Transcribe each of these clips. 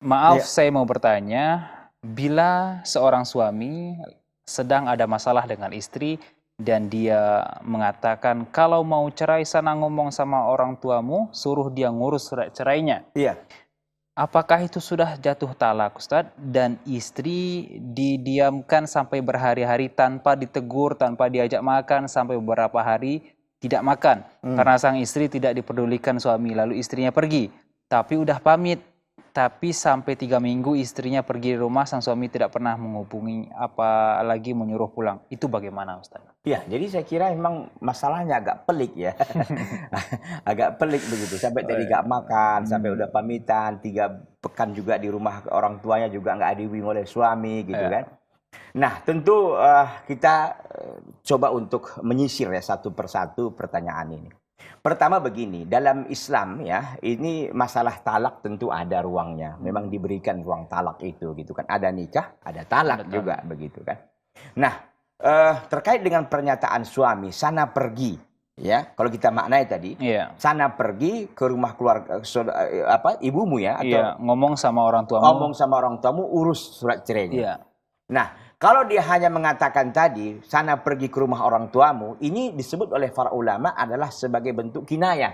Maaf, saya mau bertanya, bila seorang suami sedang ada masalah dengan istri dan dia mengatakan kalau mau cerai sana ngomong sama orang tuamu, suruh dia ngurus surat cerainya. Iya. Apakah itu sudah jatuh talak, Ustadz? Dan istri didiamkan sampai berhari-hari tanpa ditegur, tanpa diajak makan, sampai beberapa hari tidak makan. Karena sang istri tidak dipedulikan suami, lalu istrinya pergi. Tapi udah pamit. Tapi sampai 3 minggu istrinya pergi di rumah, sang suami tidak pernah menghubungi, apalagi menyuruh pulang. Itu bagaimana, Ustaz? Ya, jadi saya kira memang masalahnya agak pelik ya. Agak pelik begitu. Sampai tadi gak makan, sampai udah pamitan, 3 pekan juga di rumah orang tuanya juga nggak dibimbing oleh suami gitu kan. Nah, tentu kita coba untuk menyisir ya satu persatu pertanyaan ini. Pertama begini, dalam Islam ya, ini masalah talak tentu ada ruangnya. Memang diberikan ruang talak itu gitu kan. Ada nikah, ada talak juga begitu kan. Nah, terkait dengan pernyataan suami, sana pergi ya. Kalau kita maknai tadi, sana pergi ke rumah keluarga ibumu ya atau ngomong sama orang tuamu. Ngomong sama orang tuamu, urus surat cerainya. Nah, kalau dia hanya mengatakan tadi, sana pergi ke rumah orang tuamu, ini disebut oleh para ulama adalah sebagai bentuk kinayah,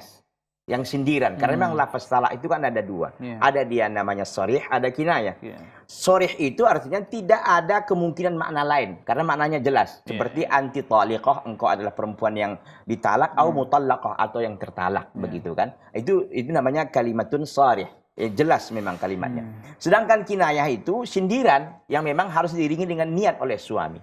yang sindiran. Karena memang lafaz talak itu kan ada 2. Ada dia namanya sharih, ada kinayah. Sharih itu artinya tidak ada kemungkinan makna lain, karena maknanya jelas. Seperti anti taliqah, engkau adalah perempuan yang ditalak, atau mutallaqah, atau yang tertalak, begitu kan. Itu namanya kalimatun sharih. Jelas memang kalimatnya. Sedangkan kinayah itu sindiran yang memang harus diiringi dengan niat oleh suami.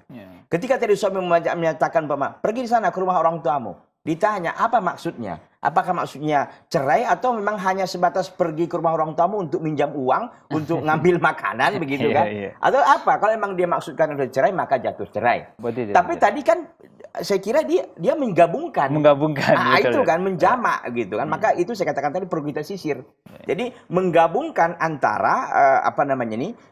Ketika tadi suami menyatakan, pergi di sana ke rumah orang tuamu. Ditanya, apa maksudnya? Apakah maksudnya cerai atau memang hanya sebatas pergi ke rumah orang tuamu untuk minjam uang, untuk ngambil makanan, begitu kan? Atau apa? Kalau memang dia maksudkan untuk cerai, maka jatuh cerai. Tapi tadi kan saya kira dia menggabungkan. Itu kan menjamak gitu kan. Maka itu saya katakan tadi perlu kita sisir. Jadi menggabungkan antara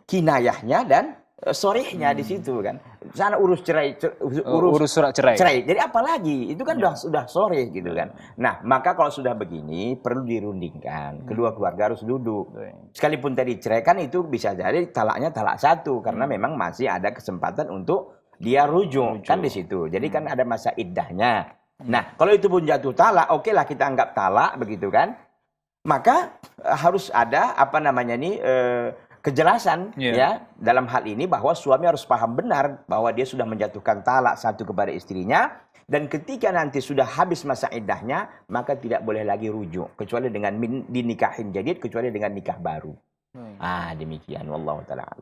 kinayahnya dan sorihnya di situ kan. Sana urus cerai, urus surat cerai. Jadi apalagi itu kan sudah sorih gitu kan. Nah, maka kalau sudah begini perlu dirundingkan. Kedua keluarga harus duduk. Sekalipun tadi cerai kan itu bisa jadi talaknya talak 1 karena memang masih ada kesempatan untuk dia rujuk kan di situ. Jadi kan ada masa iddahnya. Nah, kalau itu pun jatuh talak, oke lah kita anggap talak begitu kan. Maka harus ada kejelasan ya dalam hal ini bahwa suami harus paham benar bahwa dia sudah menjatuhkan talak 1 kepada istrinya, dan ketika nanti sudah habis masa iddahnya maka tidak boleh lagi rujuk kecuali dengan dinikahin jadid, kecuali dengan nikah baru. Demikian wallahu taala.